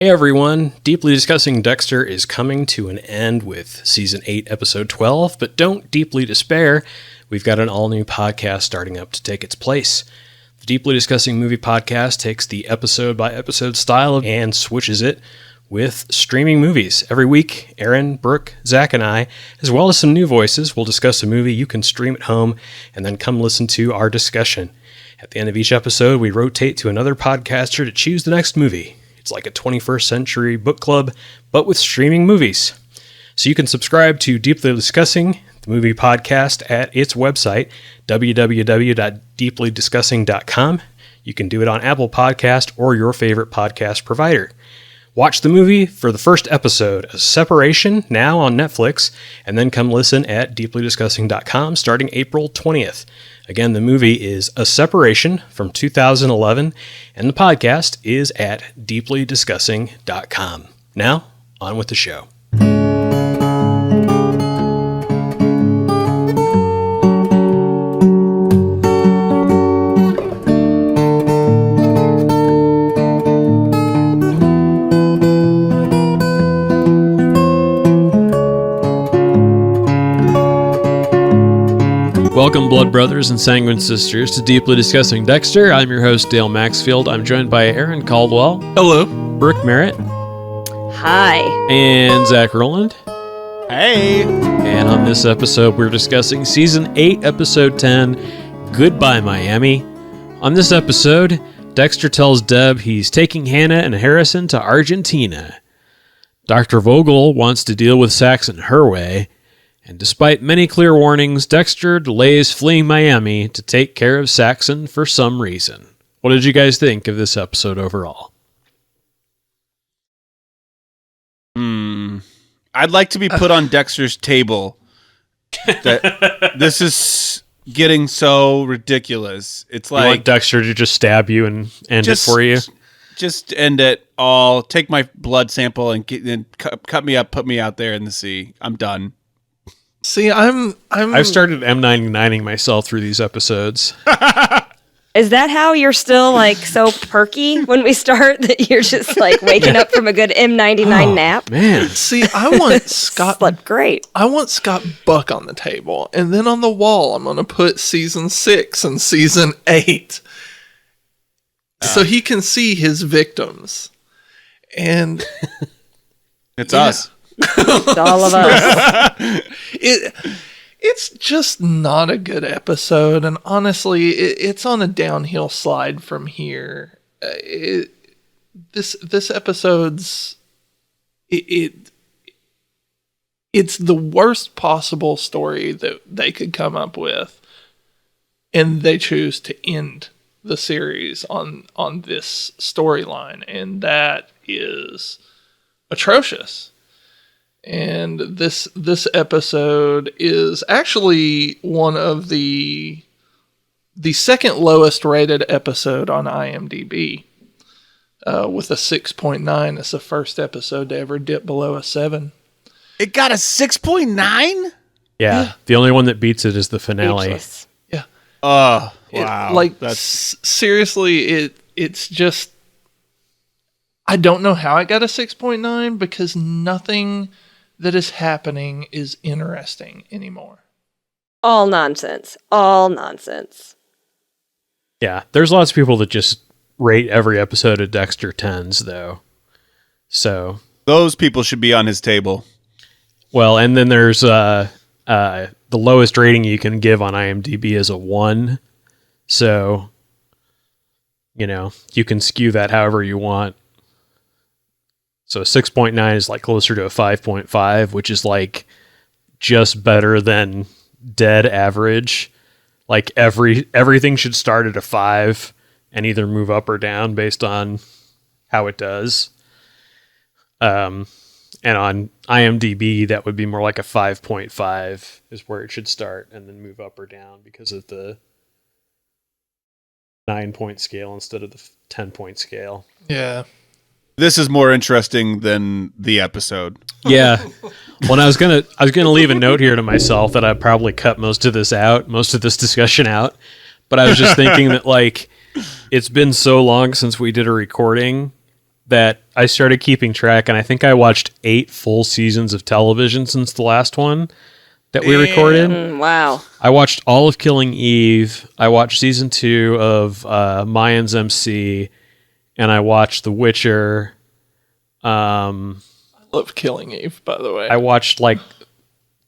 Hey everyone, Deeply Discussing Dexter is coming to an end with Season 8, Episode 12, but don't deeply despair. We've got an all-new podcast starting up to take its place. The Deeply Discussing Movie Podcast takes the episode-by-episode style and switches it with streaming movies. Every week, Aaron, Brooke, Zach, and I, as well as some new voices, will discuss a movie you can stream at home and then come listen to our discussion. At the end of each episode, we rotate to another podcaster to choose the next movie. It's like a 21st century book club, but with streaming movies. So you can subscribe to Deeply Discussing, the movie podcast, at its website, www.deeplydiscussing.com. You can do it on Apple Podcast or your favorite podcast provider. Watch the movie for the first episode, A Separation, now on Netflix, and then come listen at deeplydiscussing.com starting April 20th. Again, the movie is A Separation from 2011, and the podcast is at deeplydiscussing.com. Now, on with the show. Welcome, Blood Brothers and Sanguine Sisters, to Deeply Discussing Dexter. I'm your host, Dale Maxfield. I'm joined by Aaron Caldwell. Hello. Brooke Merritt. Hi. And Zach Rowland. Hey. And on this episode, we're discussing Season 8, Episode 10, Goodbye, Miami. On this episode, Dexter tells Deb he's taking Hannah and Harrison to Argentina. Dr. Vogel wants to deal with Saxon her way. And despite many clear warnings, Dexter delays fleeing Miami to take care of Saxon for some reason. What did you guys think of this episode overall? I'd like to be put on Dexter's table. That this is getting so ridiculous. It's like, you want Dexter to just stab you and end it for you? Just end it all. Take my blood sample and cut me up, put me out there in the sea. I'm done. See, I've started M99ing myself through these episodes. Is that how you're still like so perky when we start that you're just like waking up from a good M99 nap? Man. See, I want Scott Slept great. I want Scott Buck on the table, and then on the wall I'm gonna put season 6 and season 8. So he can see his victims. And it's us. It's all of us. It's just not a good episode, and honestly, it's on a downhill slide from here. This episode's it's the worst possible story that they could come up with, and they choose to end the series on this storyline, and that is atrocious. And this episode is actually one of the second lowest rated episode on IMDb, with a 6.9. It's the first episode to ever dip below a 7. It got a 6.9? Yeah, the only one that beats it is the finale. Speechless. Yeah. Oh, wow. Seriously, it's just, I don't know how it got a 6.9 because nothing that is happening is interesting anymore. All nonsense. All nonsense. Yeah, there's lots of people that just rate every episode of Dexter 10s, though. So those people should be on his table. Well, and then there's the lowest rating you can give on IMDb is a 1. So, you can skew that however you want. So 6.9 is like closer to a 5.5, which is like just better than dead average. Like everything should start at a 5 and either move up or down based on how it does. And on IMDb, that would be more like a 5.5 is where it should start and then move up or down because of the 9-point scale instead of the 10-point scale. Yeah. This is more interesting than the episode. Yeah. Well, I was gonna leave a note here to myself that I'd probably cut most of this discussion out. But I was just thinking that like it's been so long since we did a recording that I started keeping track, and I think I watched 8 full seasons of television since the last one that we recorded. Wow. I watched all of Killing Eve. I watched season 2 of Mayans MC, and I watched The Witcher. I love Killing Eve, by the way. I watched like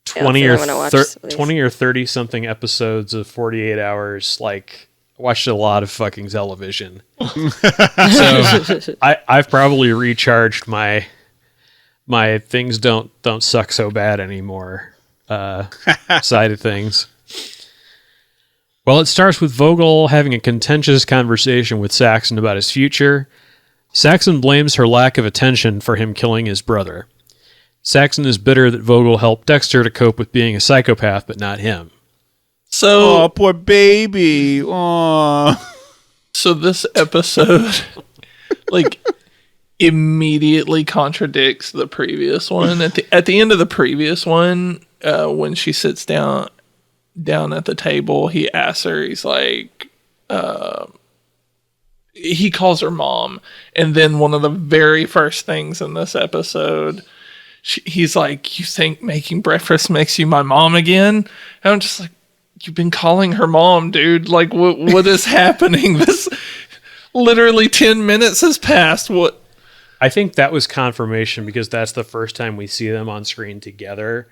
20 Yeah, I or watch 20 or 30 something episodes of 48 Hours. Like, I watched a lot of fucking television. So I've probably recharged my things don't suck so bad anymore side of things. Well, it starts with Vogel having a contentious conversation with Saxon about his future. Saxon blames her lack of attention for him killing his brother. Saxon is bitter that Vogel helped Dexter to cope with being a psychopath, but not him. So, Oh, poor baby. Aw. so this episode, like, immediately contradicts the previous one. At the end of the previous one, when she sits down at the table, he asks her, he's like, he calls her mom. And then one of the very first things in this episode, he's like, you think making breakfast makes you my mom again? And I'm just like, you've been calling her mom, dude. Like, what is happening? This literally 10 minutes has passed. What? I think that was confirmation because that's the first time we see them on screen together.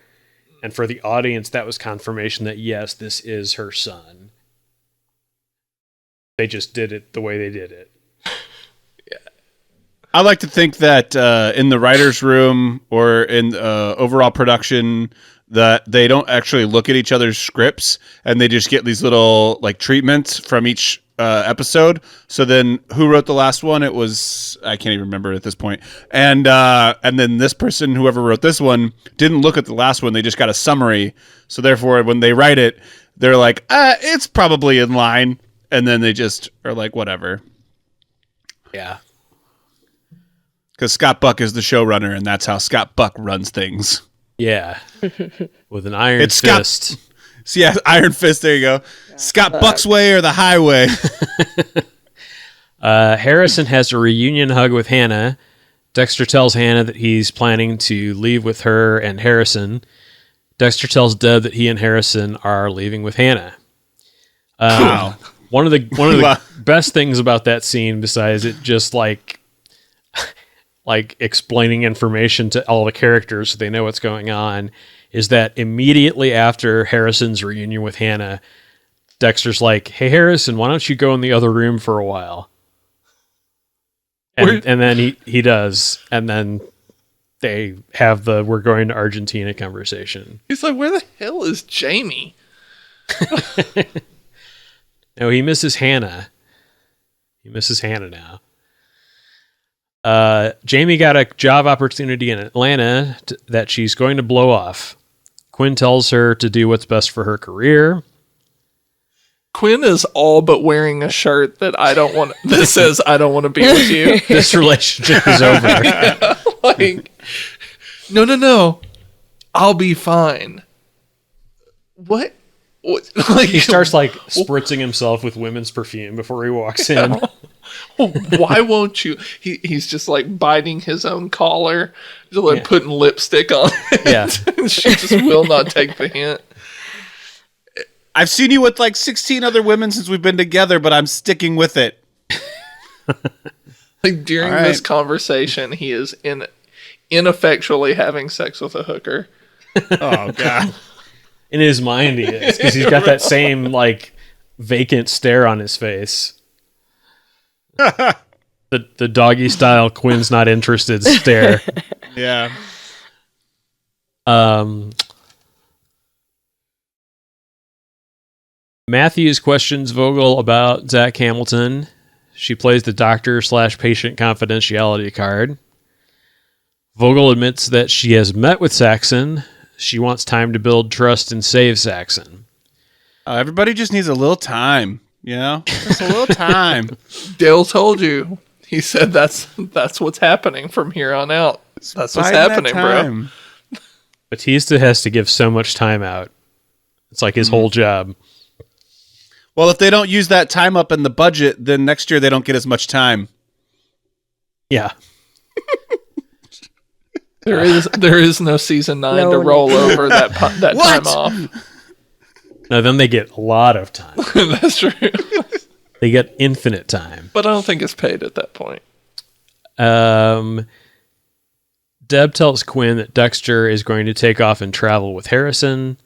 And for the audience, that was confirmation that, yes, this is her son. They just did it the way they did it. I like to think that in the writer's room or in overall production, that they don't actually look at each other's scripts and they just get these little like treatments from each episode. So then who wrote the last one? It was, I can't even remember at this point. And then this person, whoever wrote this one, didn't look at the last one. They just got a summary. So therefore, when they write it, they're like, it's probably in line. And then they just are like, whatever. Yeah. Because Scott Buck is the showrunner, and that's how Scott Buck runs things. Yeah. With an iron fist. So yeah, Iron Fist, there you go. Scott Buck's way or the highway. Harrison has a reunion hug with Hannah. Dexter tells Hannah that he's planning to leave with her and Harrison. Dexter tells Deb that he and Harrison are leaving with Hannah. Wow. One of the best things about that scene, besides it just like explaining information to all the characters so they know what's going on, is that immediately after Harrison's reunion with Hannah, Dexter's like, hey, Harrison, why don't you go in the other room for a while? And then he does. And then they have the we're going to Argentina conversation. He's like, where the hell is Jamie? No, he misses Hannah. He misses Hannah now. Jamie got a job opportunity in Atlanta that she's going to blow off. Quinn tells her to do what's best for her career. Quinn is all but wearing a shirt that says I don't want to be with you. This relationship is over. Yeah, like, no, I'll be fine. What? Like, He starts like spritzing himself with women's perfume before he walks in. Why won't you? He's just like biting his own collar, just like putting lipstick on it. Yeah. She just will not take the hint. I've seen you with like 16 other women since we've been together, but I'm sticking with it. Like during this conversation, he is ineffectually having sex with a hooker. Oh, God. In his mind, he is, because he's got that same like vacant stare on his face. The doggy style Quinn's not interested stare. Yeah. Matthews questions Vogel about Zach Hamilton. She plays the doctor/patient confidentiality card. Vogel admits that she has met with Saxon. She wants time to build trust and save Saxon. Everybody just needs a little time, you know? Just a little time. Dale told you. He said that's what's happening from here on out. That's what's happening, bro. Batista has to give so much time out. It's like his whole job. Well, if they don't use that time up in the budget, then next year they don't get as much time. Yeah. There is no season 9 to roll over that time off. No, then they get a lot of time. That's true. They get infinite time. But I don't think it's paid at that point. Deb tells Quinn that Dexter is going to take off and travel with Harrison.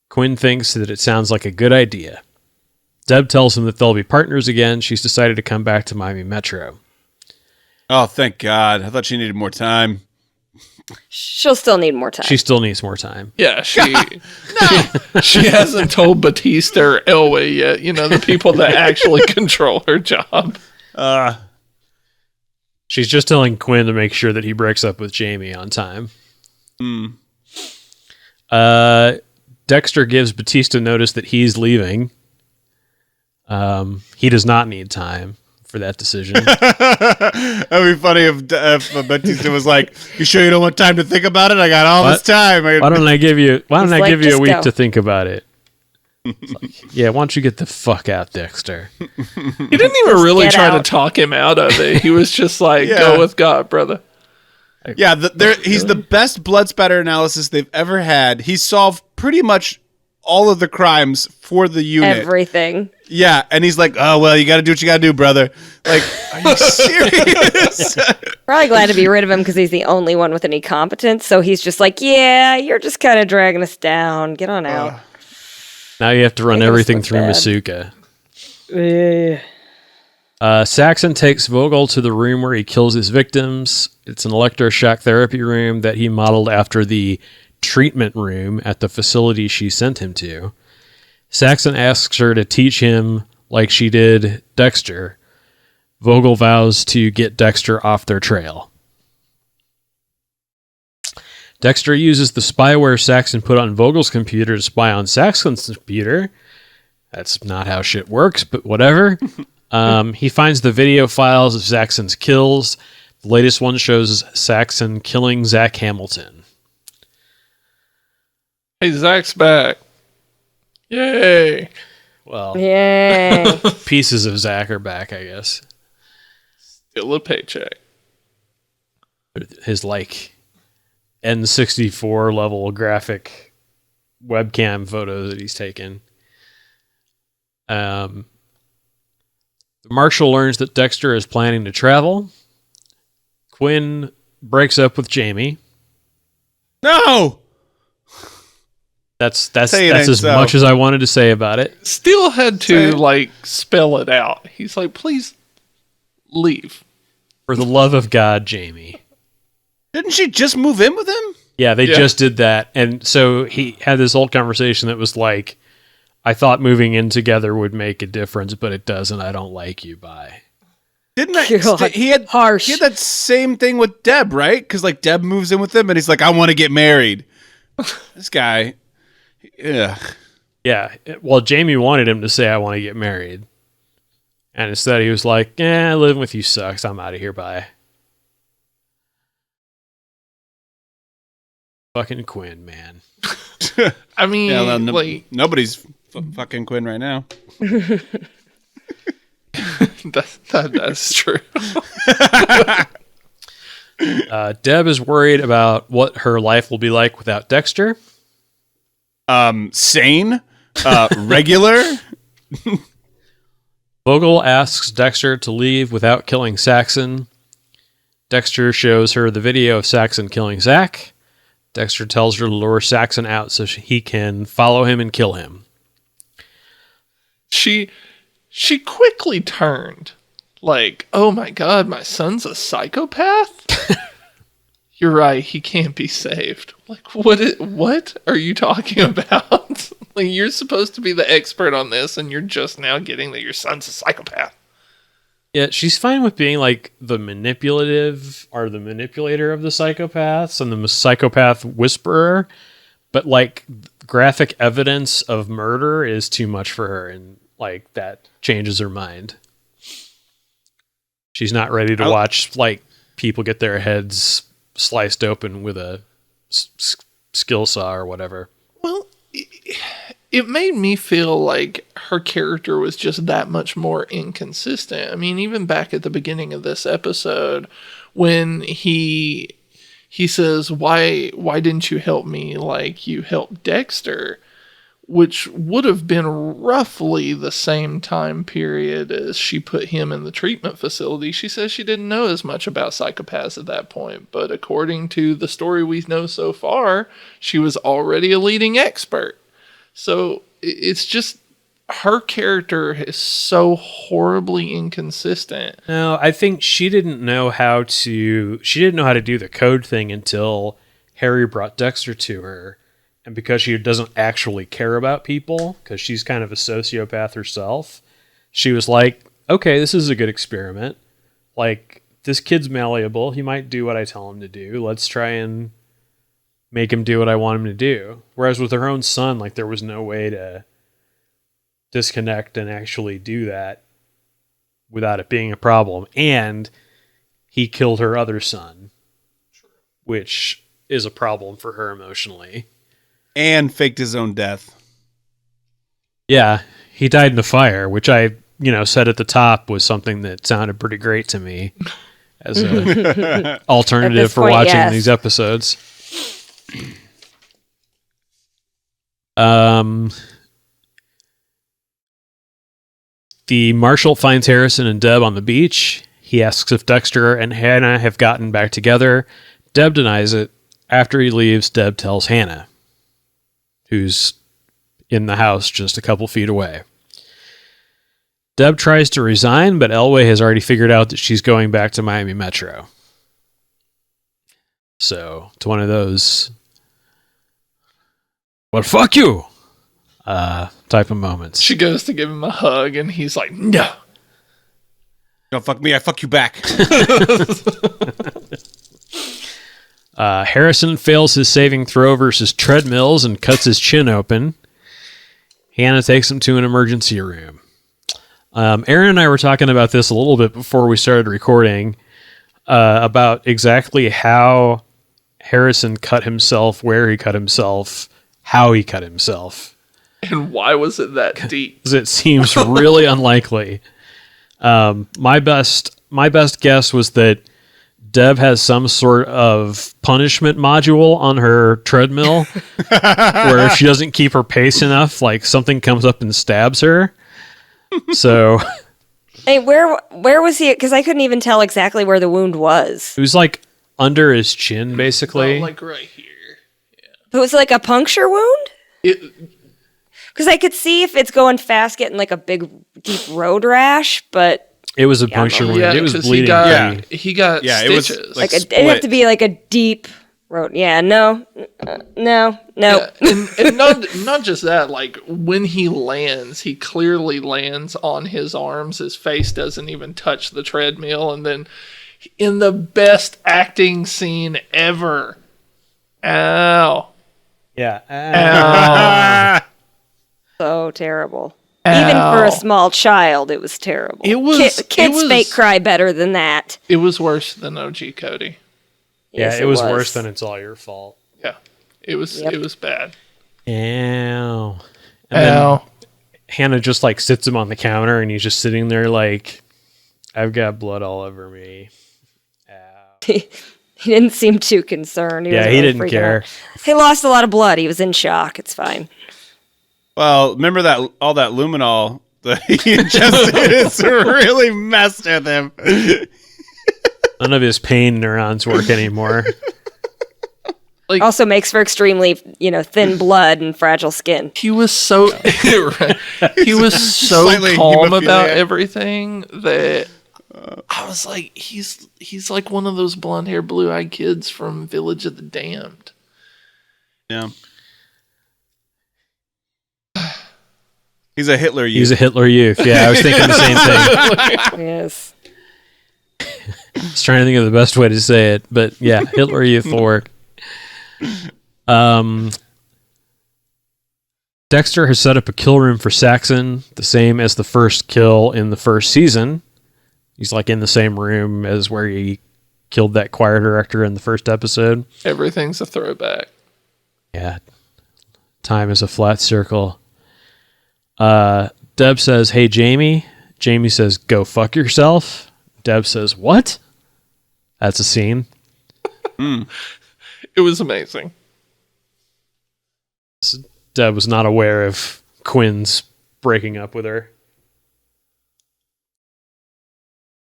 Quinn thinks that it sounds like a good idea. Deb tells him that they'll be partners again. She's decided to come back to Miami Metro. Oh, thank God. I thought she needed more time. She'll still need more time. She still needs more time. Yeah, she hasn't told Batista or Elway yet, the people that actually control her job. She's just telling Quinn to make sure that he breaks up with Jamie on time. Dexter gives Batista notice that he's leaving. He does not need time for that decision. That'd be funny if Batista was like, "You sure you don't want time to think about it? I got all this time." Why don't I give you a week go. to think about it? Yeah, why don't you get the fuck out, Dexter? He didn't even really try to talk him out of it. He was just like, go with God, brother. Yeah, he's the best blood spatter analysis they've ever had. He solved pretty much all of the crimes for the unit. Everything. Yeah, and he's like, "Oh, well, you got to do what you got to do, brother." Like, are you serious? Probably glad to be rid of him because he's the only one with any competence. So he's just like, yeah, you're just kind of dragging us down. Get on out. Now you have to run everything through bad. Masuka. Saxon takes Vogel to the room where he kills his victims. It's an electroshock therapy room that he modeled after the treatment room at the facility she sent him to. Saxon asks her to teach him like she did Dexter. Vogel vows to get Dexter off their trail. Dexter uses the spyware Saxon put on Vogel's computer to spy on Saxon's computer. That's not how shit works, but whatever. He finds the video files of Saxon's kills. The latest one shows Saxon killing Zach Hamilton. Hey, Zach's back. Yay. Well, Yay. pieces of Zach are back, I guess. Still a paycheck. His, N64 level graphic webcam photos that he's taken. Marshall learns that Dexter is planning to travel. Quinn breaks up with Jamie. No! That's as much as I wanted to say about it. Still had to spell it out. He's like, please leave. For the love of God, Jamie. Didn't she just move in with him? Yeah, they just did that. And so he had this whole conversation that was like, I thought moving in together would make a difference, but it doesn't. I don't like you. Bye. Didn't God, he had harsh. He had that same thing with Deb, right? Because Deb moves in with him, and he's like, "I want to get married." This guy, yeah. Well, Jamie wanted him to say, "I want to get married," and instead he was like, living with you sucks. I'm out of here. Bye." Fucking Quinn, man. I mean, nobody's fucking Quinn right now. That's true. Deb is worried about what her life will be like without Dexter. Sane, regular. Vogel asks Dexter to leave without killing Saxon. Dexter shows her the video of Saxon killing Zach. Dexter tells her to lure Saxon out so he can follow him and kill him. She quickly turned like, oh my God, my son's a psychopath? You're right, he can't be saved. Like, what are you talking about? You're supposed to be the expert on this, and you're just now getting that your son's a psychopath. Yeah, she's fine with being the manipulative or the manipulator of the psychopaths and the psychopath whisperer, but graphic evidence of murder is too much for her, and that changes her mind. She's not ready to watch people get their heads sliced open with a skill saw or whatever. Well, it made me feel like her character was just that much more inconsistent. I mean, even back at the beginning of this episode, when he says, why didn't you help me like you helped Dexter? Which would have been roughly the same time period as she put him in the treatment facility. She says she didn't know as much about psychopaths at that point, but according to the story we know so far, she was already a leading expert. So it's just, her character is so horribly inconsistent. No, I think she didn't know how to do the code thing until Harry brought Dexter to her. And because she doesn't actually care about people, because she's kind of a sociopath herself, she was like, okay, this is a good experiment. Like, this kid's malleable. He might do what I tell him to do. Let's try and make him do what I want him to do. Whereas with her own son, like, there was no way to disconnect and actually do that without it being a problem. And he killed her other son, which is a problem for her emotionally. And faked his own death. Yeah, he died in the fire, which I, said at the top was something that sounded pretty great to me as an alternative for watching these episodes. The marshal finds Harrison and Deb on the beach. He asks if Dexter and Hannah have gotten back together. Deb denies it. After he leaves, Deb tells Hannah, who's in the house just a couple feet away. Deb tries to resign, but Elway has already figured out that she's going back to Miami Metro. So, it's one of those, well, fuck you, type of moments. She goes to give him a hug, and he's like, no. Don't fuck me, I fuck you back. Harrison fails his saving throw versus treadmills and cuts his chin open. Hannah takes him to an emergency room. Aaron and I were talking about this a little bit before we started recording, about exactly how Harrison cut himself, where he cut himself, how he cut himself. And why was it that deep? Because it seems really unlikely. My best guess was that Deb has some sort of punishment module on her treadmill where if she doesn't keep her pace enough, like something comes up and stabs her. So, hey, where was he? Because I couldn't even tell exactly where the wound was. It was like under his chin, basically. Oh, like right here. It was like a puncture wound? Because I could see if it's going fast, getting like a big, deep road rash, but... It was a puncture wound. Yeah, it was bleeding. He got stitches. It was like it'd have to be like a deep road. Yeah, no. Yeah, and not just that. Like when he lands, he clearly lands on his arms. His face doesn't even touch the treadmill. And then in the best acting scene ever, ow. Yeah. Ow. So terrible. Ow. Even for a small child, it was terrible. It was kids fake cry better than that. It was worse than OG Cody. Yeah, it was worse than It's All Your Fault. Yeah, it was. Yep. It was bad. Ow. And Ow. then Hannah just like sits him on the counter and he's just sitting there like, I've got blood all over me. Ow. He didn't seem too concerned. He didn't care. Out. He lost a lot of blood. He was in shock. It's fine. Well, remember that all that luminol that he ingested? It's really messed with him. None of his pain neurons work anymore. Like, also makes for extremely, thin blood and fragile skin. he was so he was so Slightly calm hemophilia. about everything that I was like, he's like one of those blonde hair, blue eyed kids from Village of the Damned. Yeah. He's a Hitler youth. He's a Hitler youth. Yeah, I was thinking the same thing. Yes. I was trying to think of the best way to say it, but yeah, Hitler youth will work. Dexter has set up a kill room for Saxon, the same as the first kill in the first season. He's like in the same room as where he killed that choir director in the first episode. Everything's a throwback. Yeah. Time is a flat circle. Deb says, hey, Jamie. Jamie says, go fuck yourself. Deb says, what? That's a scene. It was amazing. Deb was not aware of Quinn's breaking up with her.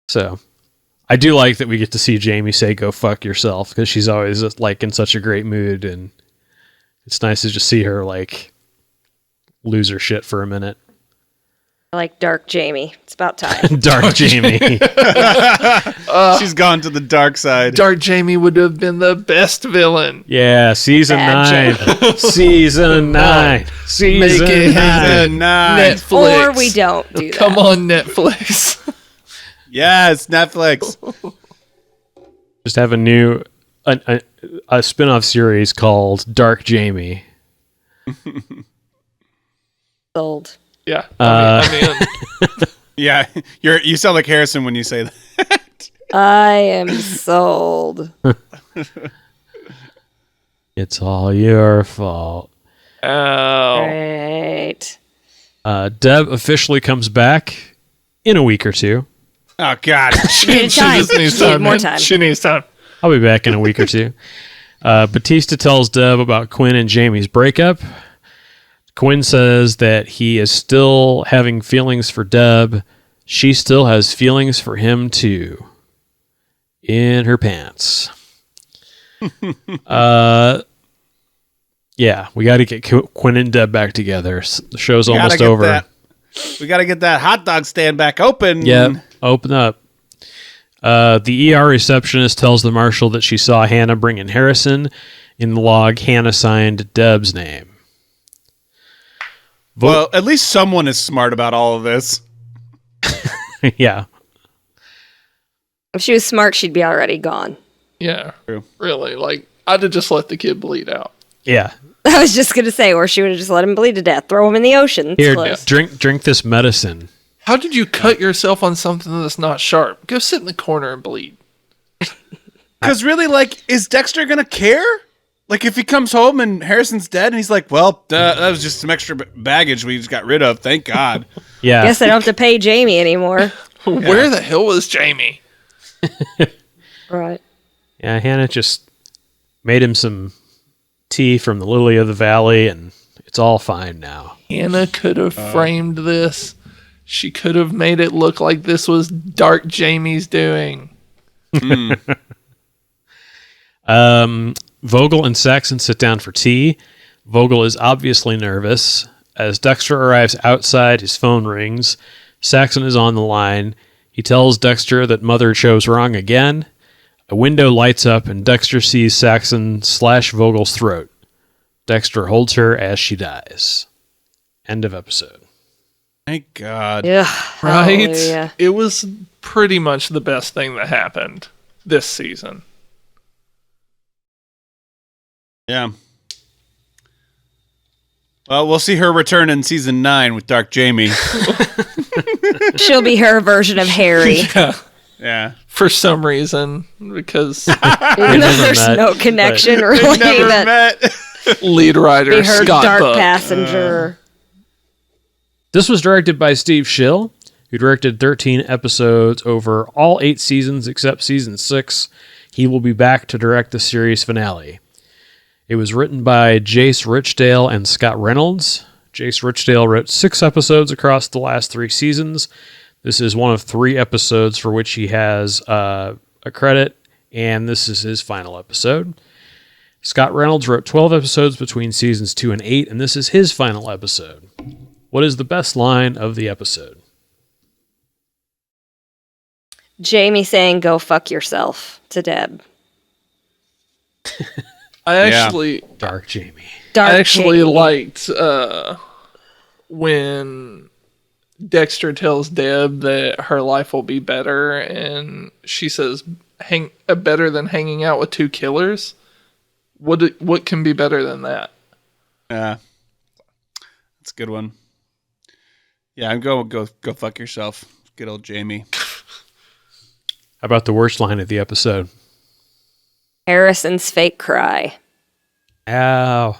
So, I do like that we get to see Jamie say "go fuck yourself" because she's always like in such a great mood, and it's nice to just see her like lose her shit for a minute. I like Dark Jamie. It's about time. Dark Jamie. She's gone to the dark side. Dark Jamie would have been the best villain. Yeah, season Bad 9. Season 9. Make Season it 9. happen. Nice. Netflix. Or we don't do that. Come on, Netflix. Yes, Netflix. Just have a spin-off series called Dark Jamie. Sold. Yeah. I mean, Yeah, you sound like Harrison when you say that. I am sold. It's all your fault. oh. Great. Deb officially comes back in a week or two. Oh God. She needed She time. just needs She needed time. more man. time. She needs time. I'll be back in a week or two. Batista tells Deb about Quinn and Jamie's breakup. Quinn says that he is still having feelings for Deb. She still has feelings for him too. In her pants. Yeah, we got to get Quinn and Deb back together. The show's almost over. We got to get that hot dog stand back open. Yeah, open up. The ER receptionist tells the marshal that she saw Hannah bring in Harrison. In the log, Hannah signed Deb's name. Well, at least someone is smart about all of this. Yeah. If she was smart, she'd be already gone. Yeah. True. Really. Like, I'd have just let the kid bleed out. Yeah. I was just going to say, or she would have just let him bleed to death. Throw him in the ocean. It's Here, close. drink this medicine. How did you cut yourself on something that's not sharp? Go sit in the corner and bleed. Because really, like, is Dexter going to care? Like, if he comes home and Harrison's dead and he's like, well, that was just some extra baggage we just got rid of. Thank God. Yeah. Guess I don't have to pay Jamie anymore. Where the hell was Jamie? Right. Yeah, Hannah just made him some tea from the lily of the valley, and it's all fine now. Hannah could have framed this. She could have made it look like this was Dark Jamie's doing. Vogel and Saxon sit down for tea. Vogel is obviously nervous. As Dexter arrives outside, his phone rings. Saxon is on the line. He tells Dexter that Mother chose wrong again. A window lights up, and Dexter sees Saxon slash Vogel's throat. Dexter holds her as she dies. End of episode. Thank God. Yeah. Right? Hallelujah. It was pretty much the best thing that happened this season. Yeah. Well, we'll see her return in season 9 with Dark Jamie. She'll be her version of Harry. Yeah. Yeah. For some reason, because Even though there's met, no connection, They've really. never That met. lead writer be her Scott dark Buck. passenger. This was directed by Steve Schill, who directed 13 episodes over all 8 seasons except season 6. He will be back to direct the series finale. It was written by Jace Richdale and Scott Reynolds. Jace Richdale wrote 6 episodes across the last 3 seasons. This is one of 3 episodes for which he has a credit, and this is his final episode. Scott Reynolds wrote 12 episodes between seasons 2 and 8, and this is his final episode. What is the best line of the episode? Jamie saying, "Go fuck yourself" to Deb. I actually, Dark Jamie. Dark I actually Jamie. liked when Dexter tells Deb that her life will be better, and she says, better than hanging out with 2 killers." What can be better than that? Yeah. That's a good one. Yeah, go fuck yourself. Good old Jamie. How about the worst line of the episode? Harrison's fake cry. Ow.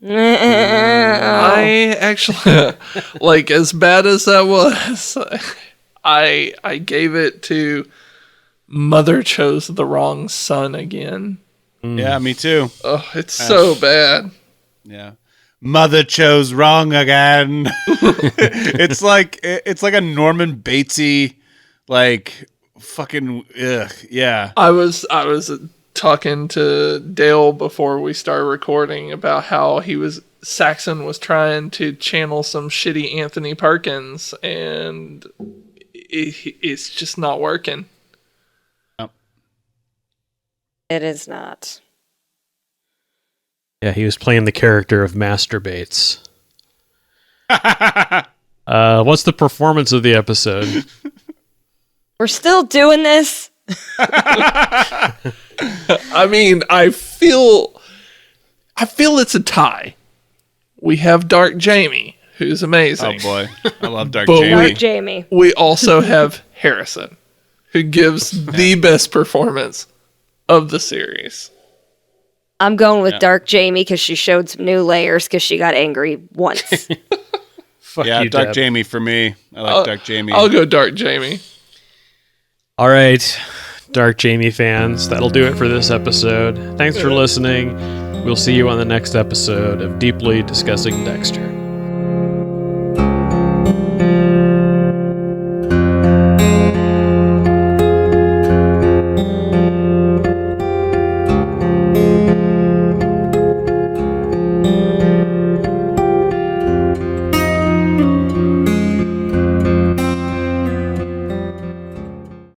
I actually like, as bad as that was, I gave it to Mother chose the wrong son again. Yeah, me too. Oh, it's so bad. Yeah. Mother chose wrong again. It's like a Norman Batesy, like fucking yeah. I was talking to Dale before we started recording about how Saxon was trying to channel some shitty Anthony Perkins, and it's just not working. It is not. Yeah, he was playing the character of Masturbates. What's the performance of the episode? We're still doing this. I mean, I feel it's a tie. We have Dark Jamie, who's amazing. Oh boy, I love Dark But Jamie. Dark Jamie. We also have Harrison, who gives the best performance of the series. I'm going with Dark Jamie because she showed some new layers because she got angry once. Fuck Yeah, you, Dark Deb. Jamie for me. I like Dark Jamie. I'll go Dark Jamie. All right, Dark Jamie fans, that'll do it for this episode. Thanks for listening. We'll see you on the next episode of Deeply Discussing Dexter.